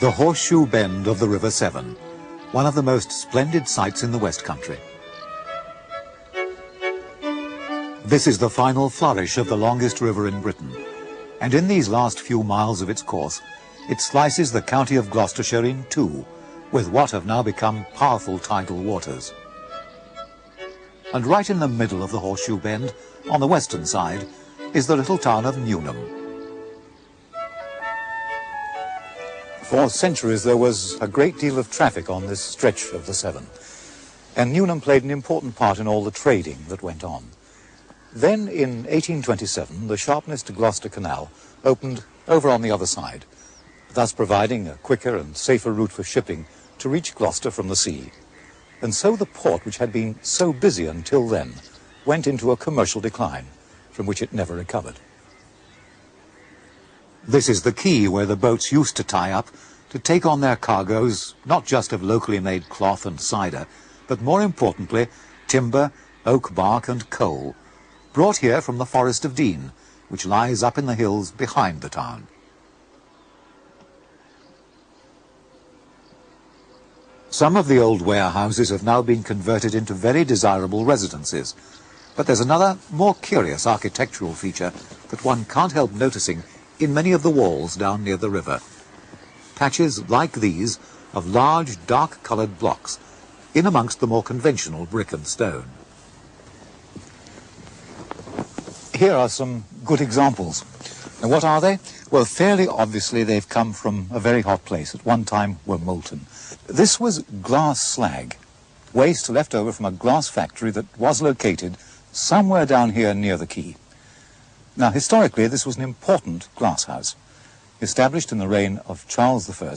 The Horseshoe Bend of the River Severn, one of the most splendid sights in the West Country. This is the final flourish of the longest river in Britain, and in these last few miles of its course, it slices the county of Gloucestershire in two, with what have now become powerful tidal waters. And right in the middle of the Horseshoe Bend, on the western side, is the little town of Newnham. For centuries there was a great deal of traffic on this stretch of the Severn, and Newnham played an important part in all the trading that went on. Then in 1827 the Sharpness to Gloucester Canal opened over on the other side, thus providing a quicker and safer route for shipping to reach Gloucester from the sea. And so the port, which had been so busy until then, went into a commercial decline, from which it never recovered. This is the quay where the boats used to tie up to take on their cargoes, not just of locally made cloth and cider, but more importantly, timber, oak bark and coal, brought here from the Forest of Dean, which lies up in the hills behind the town. Some of the old warehouses have now been converted into very desirable residences, but there's another, more curious architectural feature that one can't help noticing in many of the walls down near the river. Patches like these of large, dark-coloured blocks, in amongst the more conventional brick and stone. Here are some good examples. Now, what are they? Well, fairly obviously they've come from a very hot place, at one time were molten. This was glass slag, waste left over from a glass factory that was located somewhere down here near the quay. Now, historically, this was an important glass house. Established in the reign of Charles I,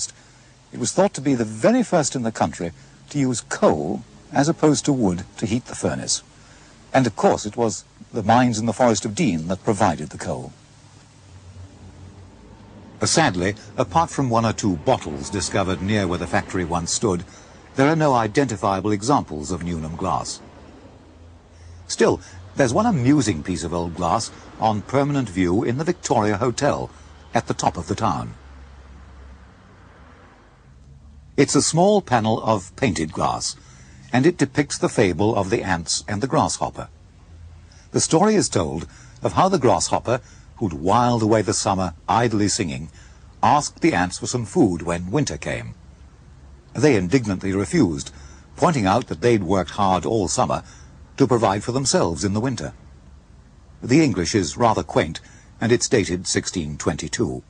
it was thought to be the very first in the country to use coal as opposed to wood to heat the furnace. And, of course, it was the mines in the Forest of Dean that provided the coal. Sadly, apart from one or two bottles discovered near where the factory once stood, there are no identifiable examples of Newnham glass. Still, there's one amusing piece of old glass on permanent view in the Victoria Hotel at the top of the town. It's a small panel of painted glass, and it depicts the fable of the ants and the grasshopper. The story is told of how the grasshopper, who'd wiled away the summer idly singing, asked the ants for some food when winter came. They indignantly refused, pointing out that they'd worked hard all summer to provide for themselves in the winter. The English is rather quaint, and it's dated 1622.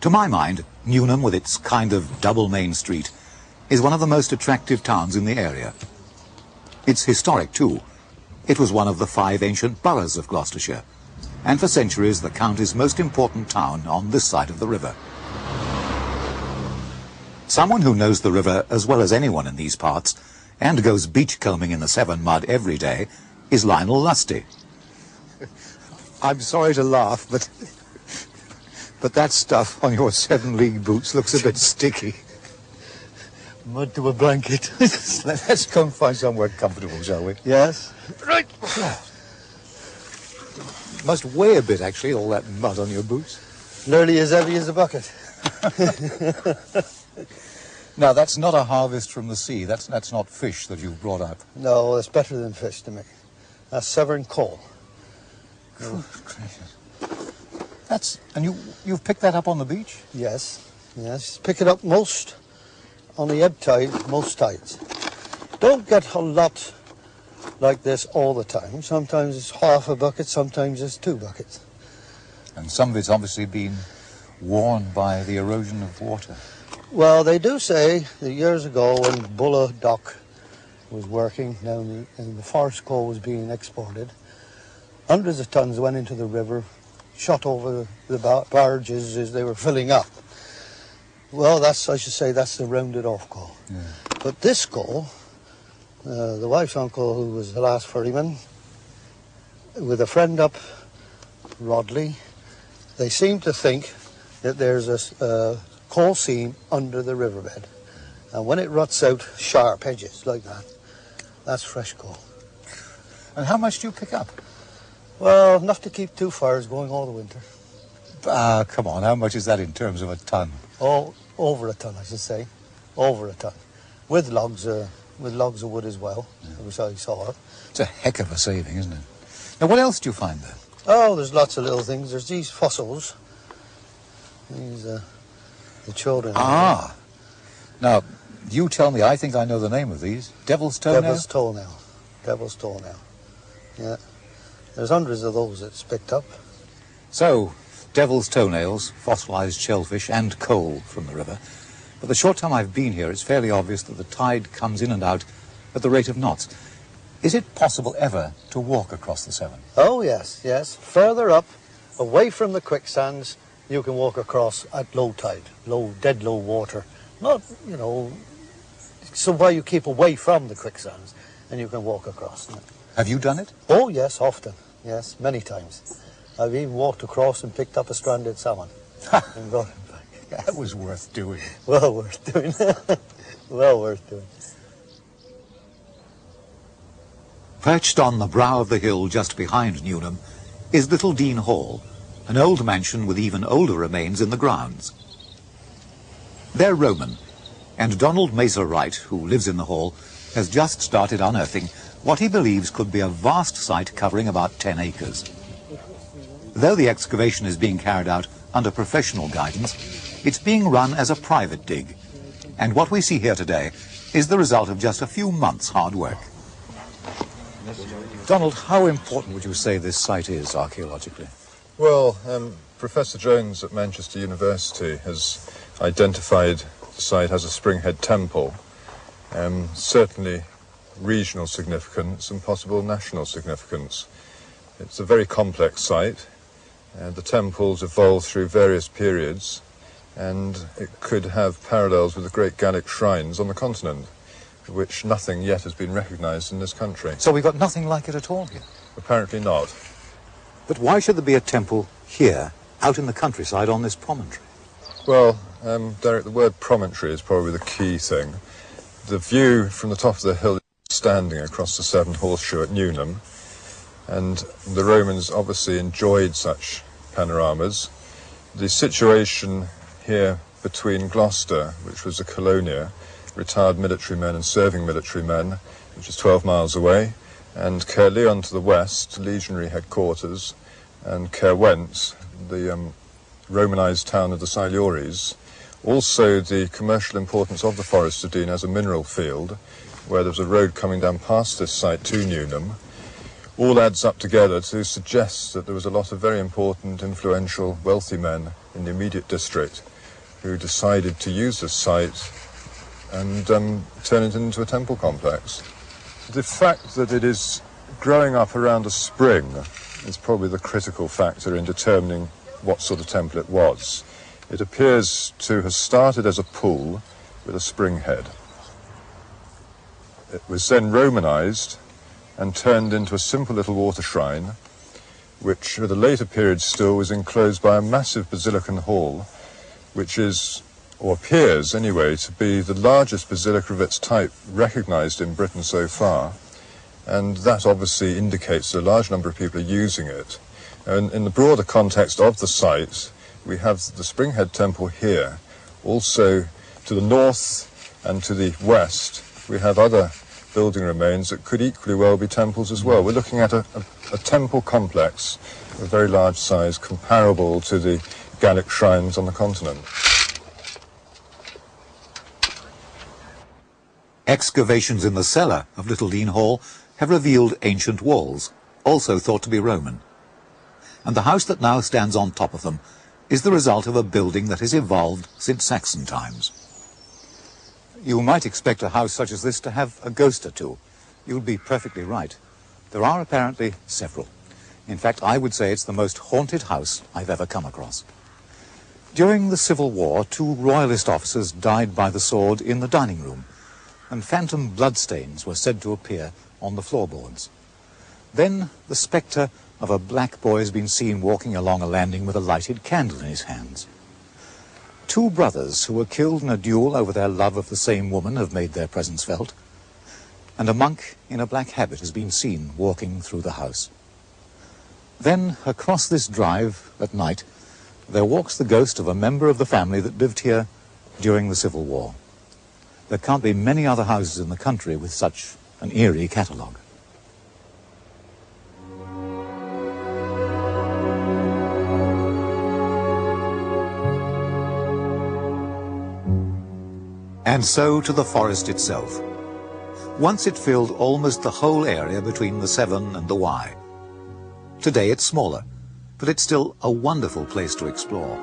To my mind, Newnham, with its kind of double main street, is one of the most attractive towns in the area. It's historic too. It was one of the 5 ancient boroughs of Gloucestershire, and for centuries the county's most important town on this side of the river. Someone who knows the river as well as anyone in these parts, and goes beachcombing in the Severn mud every day, is Lionel Lusty. I'm sorry to laugh, but that stuff on your 7 League boots looks a bit sticky. Mud to a blanket. Let's go and find somewhere comfortable, shall we? Yes. Right. Must weigh a bit, actually, all that mud on your boots. Nearly as heavy as a bucket. Now, that's not a harvest from the sea. That's not fish that you've brought up. No, it's better than fish to me. That's Severn coal. Oh, gracious. And you've picked that up on the beach? Yes. Pick it up most on the ebb tide, most tides. Don't get a lot like this all the time. Sometimes it's half a bucket, sometimes it's 2 buckets. And some of it's obviously been worn by the erosion of water. Well, they do say that years ago when Bulla Dock was working down and the forest coal was being exported, hundreds of tons went into the river, shot over the barges as they were filling up. Well, I should say that's the rounded off coal. Yeah. But this coal, the wife's uncle, who was the last ferryman, with a friend up Rodley, they seem to think that there's a coal seam under the riverbed. And when it ruts out sharp edges like that, that's fresh coal. And how much do you pick up? Well, enough to keep 2 fires going all the winter. Come on, how much is that in terms of a ton? Oh, over a ton, I should say. Over a ton. With logs of wood as well, which I saw. It's a heck of a saving, isn't it? Now, what else do you find there? Oh, there's lots of little things. There's these fossils. These, the children. Ah. Now, you tell me, I think I know the name of these. Devil's toenail? Devil's toenail. Devil's toenail. Yeah. There's hundreds of those that's picked up. So, devil's toenails, fossilized shellfish, and coal from the river. But the short time I've been here, it's fairly obvious that the tide comes in and out at the rate of knots. Is it possible ever to walk across the Severn? Oh, yes, yes. Further up, away from the quicksands, you can walk across at low tide, dead low water. Not, you know, so why you keep away from the quicksands and you can walk across. Have you done it? Oh, yes, often. Yes, many times. I've even walked across and picked up a stranded salmon and brought it back. That was worth doing. Well worth doing. Well worth doing. Perched on the brow of the hill just behind Newnham is Little Dean Hall, an old mansion with even older remains in the grounds. They're Roman, and Donald Mazer Wright, who lives in the hall, has just started unearthing what he believes could be a vast site covering about 10 acres. Though the excavation is being carried out under professional guidance, it's being run as a private dig, and what we see here today is the result of just a few months' hard work. Donald, how important would you say this site is archaeologically? Well, Professor Jones at Manchester University has identified the site as a Springhead Temple, certainly regional significance and possible national significance. It's a very complex site. The temples evolved through various periods, and it could have parallels with the great Gallic shrines on the continent, which nothing yet has been recognised in this country. So we've got nothing like it at all here? Apparently not. But why should there be a temple here, out in the countryside on this promontory? Well, Derek, the word promontory is probably the key thing. The view from the top of the hill is standing across the Severn Horseshoe at Newnham, and the Romans obviously enjoyed such panoramas. The situation here between Gloucester, which was a colonia, retired military men and serving military men, which is 12 miles away, and Caerleon to the west, legionary headquarters, and Caerwent, the Romanised town of the Silures. Also the commercial importance of the Forest of Dean as a mineral field, where there's a road coming down past this site to Newnham, all adds up together to suggest that there was a lot of very important, influential, wealthy men in the immediate district who decided to use this site and turn it into a temple complex. The fact that it is growing up around a spring is probably the critical factor in determining what sort of temple it was. It appears to have started as a pool with a spring head. It was then Romanised and turned into a simple little water shrine, which at a later period still was enclosed by a massive basilican hall, which is, or appears anyway, to be the largest basilica of its type recognised in Britain so far. And that obviously indicates that a large number of people are using it. And in the broader context of the site, we have the Springhead Temple here. Also, to the north and to the west, we have other building remains that could equally well be temples as well. We're looking at a temple complex of very large size, comparable to the Gallic shrines on the continent. Excavations in the cellar of Little Dean Hall have revealed ancient walls, also thought to be Roman. And the house that now stands on top of them is the result of a building that has evolved since Saxon times. You might expect a house such as this to have a ghost or two. You'd be perfectly right. There are apparently several. In fact, I would say it's the most haunted house I've ever come across. During the Civil War, 2 royalist officers died by the sword in the dining room, and phantom bloodstains were said to appear on the floorboards. Then the spectre of a black boy has been seen walking along a landing with a lighted candle in his hands. 2 brothers who were killed in a duel over their love of the same woman have made their presence felt, and a monk in a black habit has been seen walking through the house. Then, across this drive at night, there walks the ghost of a member of the family that lived here during the Civil War. There can't be many other houses in the country with such an eerie catalogue. And so to the forest itself. Once it filled almost the whole area between the Severn and the Wye. Today it's smaller, but it's still a wonderful place to explore.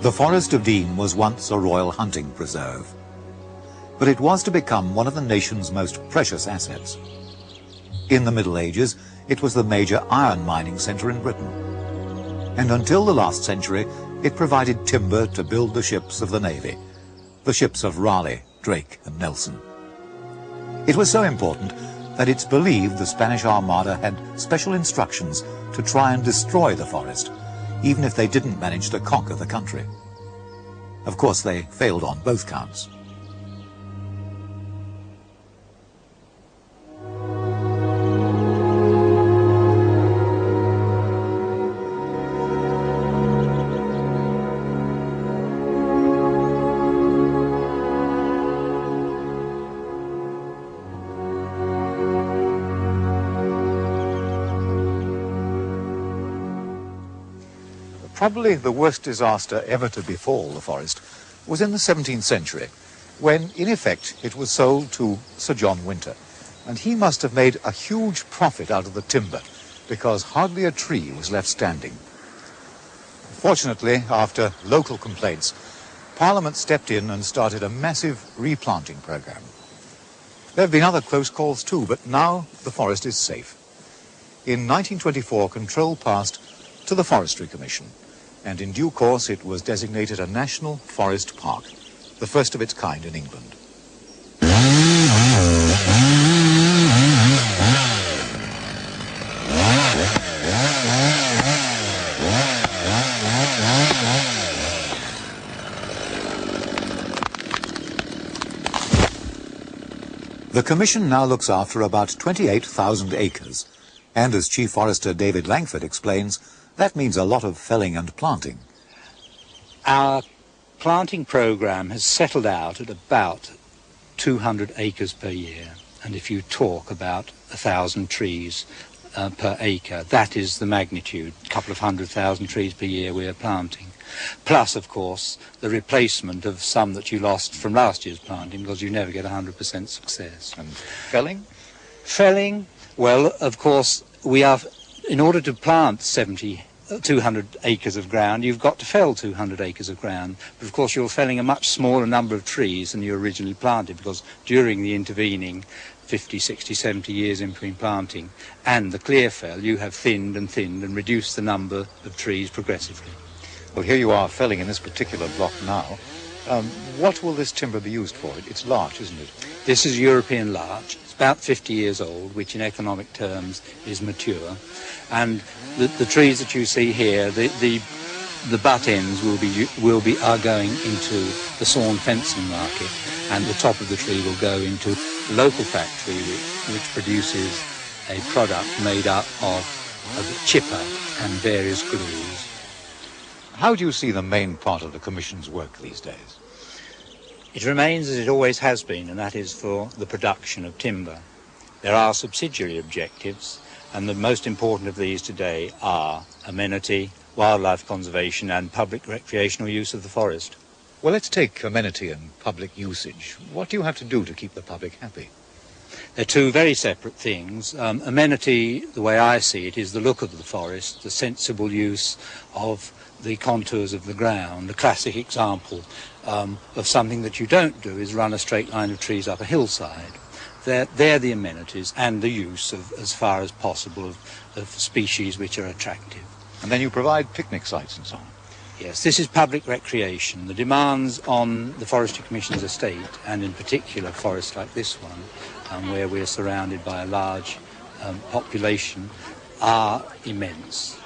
The Forest of Dean was once a royal hunting preserve, but it was to become one of the nation's most precious assets. In the Middle Ages, it was the major iron mining centre in Britain, and until the last century, it provided timber to build the ships of the Navy, the ships of Raleigh, Drake and Nelson. It was so important that it's believed the Spanish Armada had special instructions to try and destroy the forest, even if they didn't manage to conquer the country. Of course, they failed on both counts. Probably the worst disaster ever to befall the forest was in the 17th century, when, in effect, it was sold to Sir John Winter. And he must have made a huge profit out of the timber, because hardly a tree was left standing. Fortunately, after local complaints, Parliament stepped in and started a massive replanting programme. There have been other close calls too, but now the forest is safe. In 1924, control passed to the Forestry Commission, and in due course it was designated a National Forest Park, the first of its kind in England. The Commission now looks after about 28,000 acres, and as Chief Forester David Langford explains, that means a lot of felling and planting. Our planting programme has settled out at about 200 acres per year, and if you talk about 1,000 trees per acre, that is the magnitude, a couple of 100,000 trees per year we are planting. Plus, of course, the replacement of some that you lost from last year's planting, because you never get 100% success. And felling? Felling, well, of course, we are, in order to plant 200 acres of ground, you've got to fell 200 acres of ground. But of course you're felling a much smaller number of trees than you originally planted, because during the intervening 50, 60, 70 years in between planting and the clear fell, you have thinned and reduced the number of trees progressively. Well, here you are felling in this particular block now. What will this timber be used for? It's larch, isn't it? This is European larch. It's about 50 years old, which in economic terms is mature. And the trees that you see here, the butt ends are going into the sawn fencing market, and the top of the tree will go into a local factory which produces a product made up of a chipper and various glues. How do you see the main part of the Commission's work these days? It remains as it always has been, and that is for the production of timber. There are subsidiary objectives, and the most important of these today are amenity, wildlife conservation and public recreational use of the forest. Well, let's take amenity and public usage. What do you have to do to keep the public happy? They're two very separate things. Amenity, the way I see it, is the look of the forest, the sensible use of the contours of the ground. The classic example of something that you don't do is run a straight line of trees up a hillside. They're the amenities and the use of, as far as possible, of species which are attractive. And then you provide picnic sites and so on. Yes, this is public recreation. The demands on the Forestry Commission's estate, and in particular forests like this one, where we're surrounded by a large population, are immense.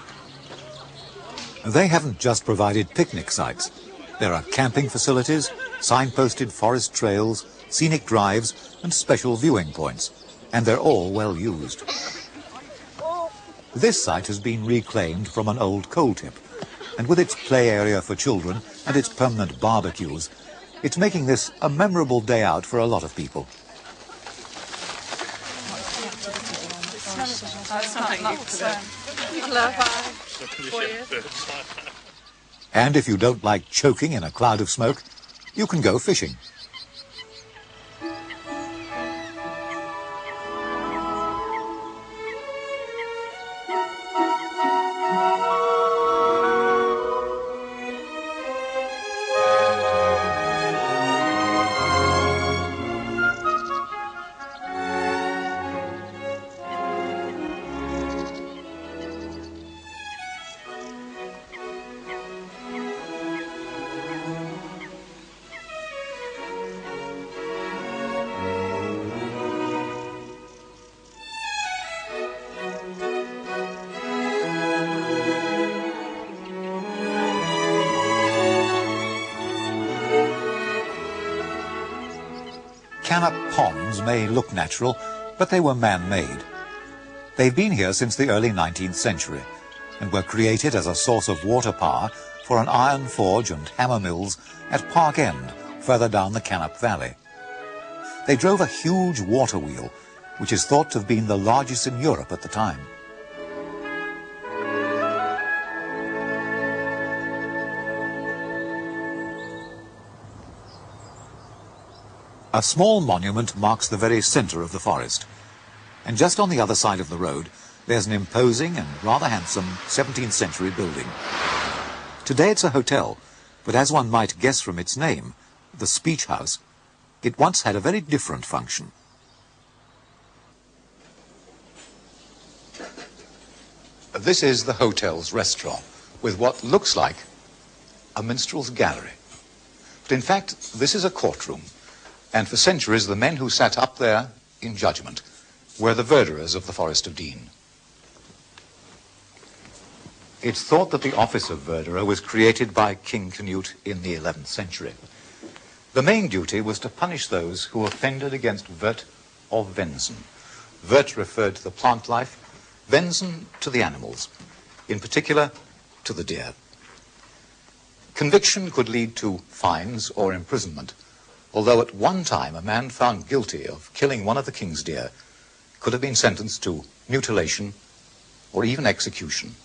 They haven't just provided picnic sites. There are camping facilities, signposted forest trails, scenic drives and special viewing points, and they're all well used. This site has been reclaimed from an old coal tip, and with its play area for children and its permanent barbecues, it's making this a memorable day out for a lot of people. And if you don't like choking in a cloud of smoke, you can go fishing. Canop ponds may look natural, but they were man-made. They've been here since the early 19th century and were created as a source of water power for an iron forge and hammer mills at Park End, further down the Canop Valley. They drove a huge water wheel, which is thought to have been the largest in Europe at the time. A small monument marks the very centre of the forest, and just on the other side of the road there's an imposing and rather handsome 17th century building. Today it's a hotel, but as one might guess from its name, the Speech House, it once had a very different function. This is the hotel's restaurant, with what looks like a minstrel's gallery. But in fact, this is a courtroom. And for centuries, the men who sat up there in judgment were the verderers of the Forest of Dean. It's thought that the office of verderer was created by King Canute in the 11th century. The main duty was to punish those who offended against vert or vensen. Vert referred to the plant life, vensen to the animals, in particular to the deer. Conviction could lead to fines or imprisonment, although at one time a man found guilty of killing one of the king's deer could have been sentenced to mutilation or even execution.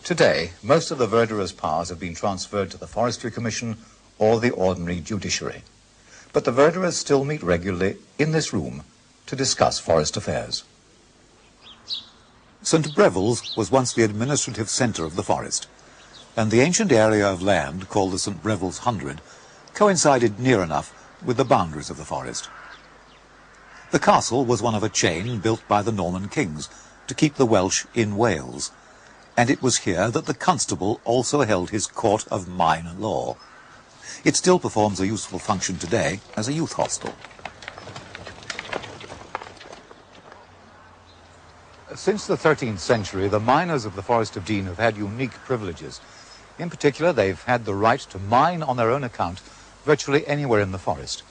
Today, most of the verderer's powers have been transferred to the Forestry Commission or the ordinary judiciary. But the verderers still meet regularly in this room to discuss forest affairs. St. Breville's was once the administrative centre of the forest, and the ancient area of land called the St. Breville's Hundred coincided near enough with the boundaries of the forest. The castle was one of a chain built by the Norman kings to keep the Welsh in Wales, and it was here that the constable also held his court of minor law. It still performs a useful function today as a youth hostel. Since the 13th century, the miners of the Forest of Dean have had unique privileges. In particular, they've had the right to mine on their own account virtually anywhere in the forest.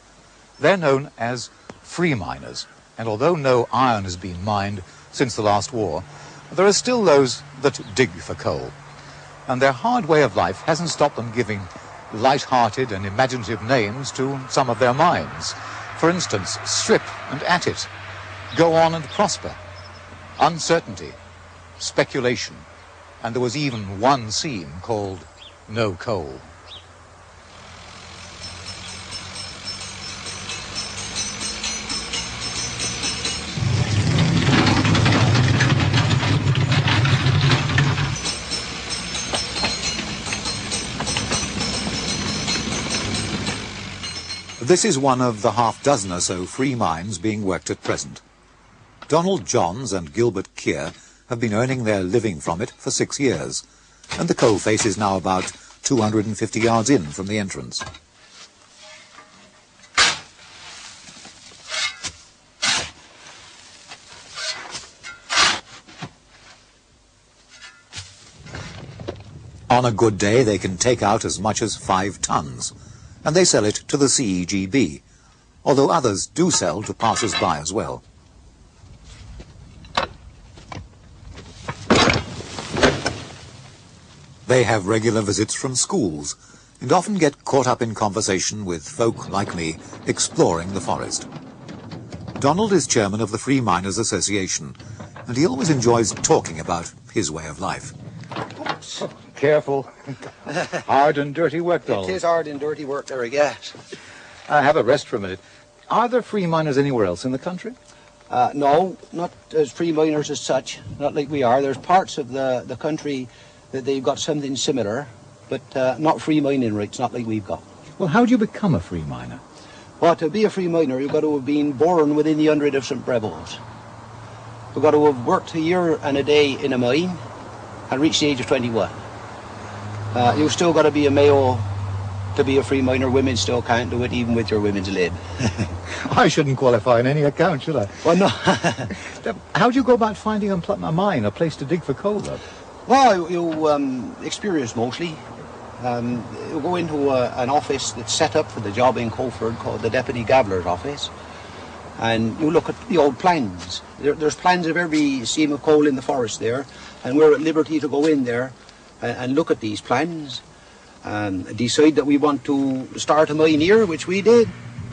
They're known as free miners, and although no iron has been mined since the last war, there are still those that dig for coal. And their hard way of life hasn't stopped them giving light-hearted and imaginative names to some of their mines. For instance, Strip and At It, Go On and Prosper, Uncertainty, Speculation, and there was even one seam called No Coal. This is one of the half-dozen or so free mines being worked at present. Donald Johns and Gilbert Keir have been earning their living from it for 6 years, and the coalface is now about 250 yards in from the entrance. On a good day, they can take out as much as 5 tons, and they sell it to the CEGB, although others do sell to passers-by as well. They have regular visits from schools and often get caught up in conversation with folk like me exploring the forest. Donald is chairman of the Free Miners Association, and he always enjoys talking about his way of life. Careful. Hard and dirty work, Donald. It is hard and dirty work there, I guess. Have a rest for a minute. Are there free miners anywhere else in the country? No, not as free miners as such, not like we are. There's parts of the country that they've got something similar, but not free mining rights, not like we've got. Well, how do you become a free miner? Well, to be a free miner, you've got to have been born within the 100 of St. Brevos. You've got to have worked a year and a day in a mine and reached the age of 21. You've still got to be a male to be a free miner. Women still can't do it, even with your women's lib. I shouldn't qualify on any account, should I? Well, no. How do you go about finding a mine, a place to dig for coal, though? Well, you experience mostly. You go into an office that's set up for the job in Colford called the Deputy Gabbler's Office, and you look at the old plans. There's plans of every seam of coal in the forest there, and we're at liberty to go in there and look at these plans and decide that we want to start a mine here, which we did,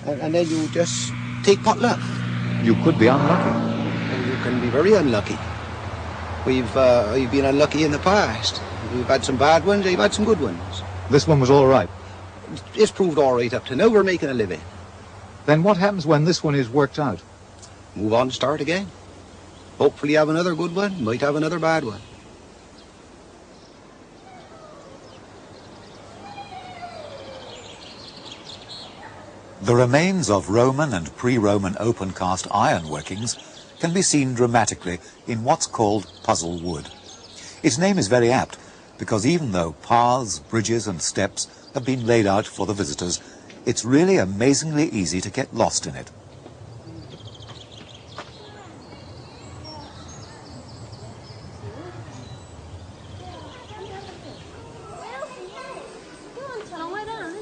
and then you just take pot luck. You could be unlucky. And you can be very unlucky. We've been unlucky in the past. We've had some bad ones, we've had some good ones. This one was all right. It's proved all right up to now. We're making a living. Then what happens when this one is worked out? Move on, start again. Hopefully have another good one, might have another bad one. The remains of Roman and pre-Roman open-cast iron workings can be seen dramatically in what's called Puzzle Wood. Its name is very apt, because even though paths, bridges and steps have been laid out for the visitors, it's really amazingly easy to get lost in it.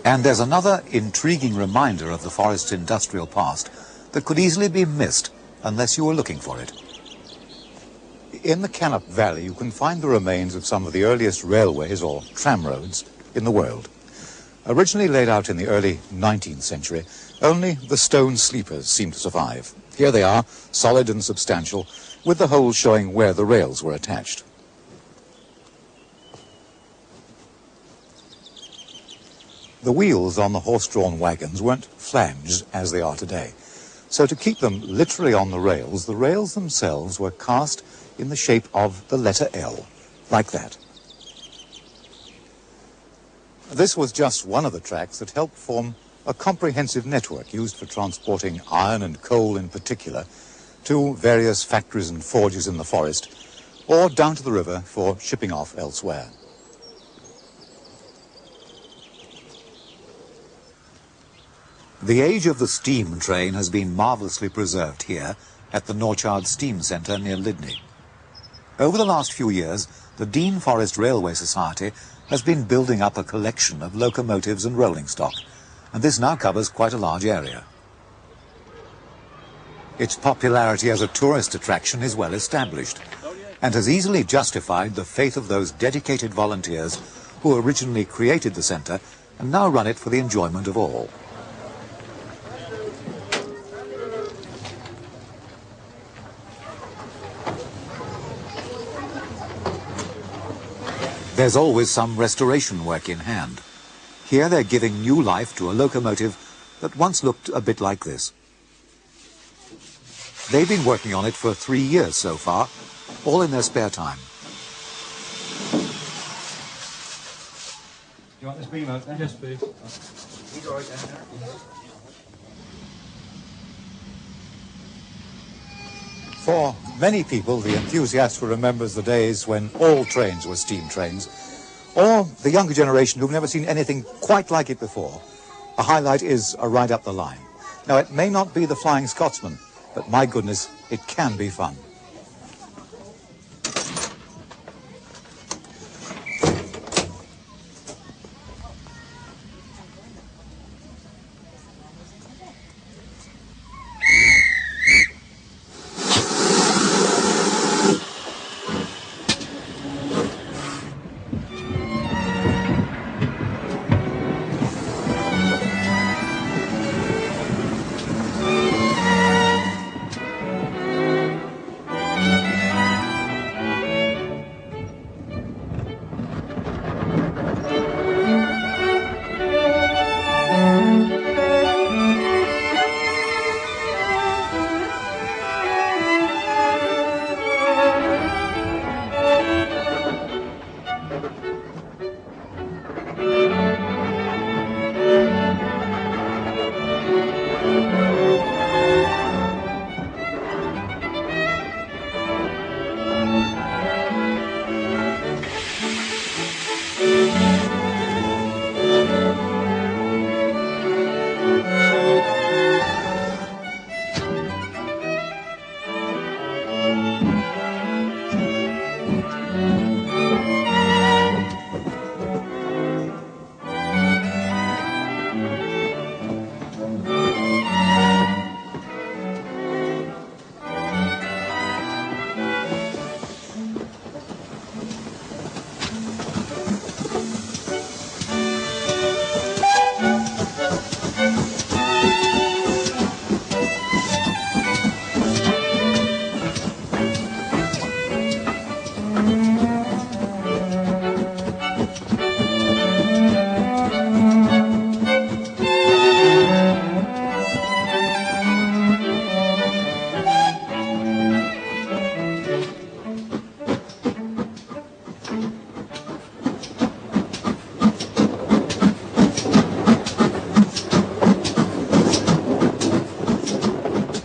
And there's another intriguing reminder of the forest's industrial past that could easily be missed unless you were looking for it. In the Cannop Valley, you can find the remains of some of the earliest railways or tramroads in the world. Originally laid out in the early 19th century, only the stone sleepers seem to survive. Here they are, solid and substantial, with the holes showing where the rails were attached. The wheels on the horse-drawn wagons weren't flanged as they are today. So to keep them literally on the rails themselves were cast in the shape of the letter L, like that. This was just one of the tracks that helped form a comprehensive network used for transporting iron and coal in particular to various factories and forges in the forest, or down to the river for shipping off elsewhere. The age of the steam train has been marvellously preserved here at the Norchard Steam Centre near Lydney. Over the last few years, the Dean Forest Railway Society has been building up a collection of locomotives and rolling stock, and this now covers quite a large area. Its popularity as a tourist attraction is well established. and has easily justified the faith of those dedicated volunteers who originally created the centre and now run it for the enjoyment of all. There's always some restoration work in hand. Here they're giving new life to a locomotive that once looked a bit like this. They've been working on it for 3 years so far, all in their spare time. Do you want this beam out there? Yes, please. For many people, the enthusiast will remembers the days when all trains were steam trains, or the younger generation who've never seen anything quite like it before. The highlight is a ride up the line. Now, it may not be the Flying Scotsman, but my goodness, it can be fun.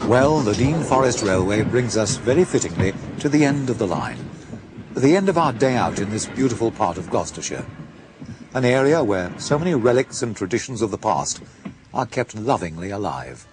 Well, the Dean Forest Railway brings us very fittingly to the end of the line. The end of our day out in this beautiful part of Gloucestershire. An area where so many relics and traditions of the past are kept lovingly alive.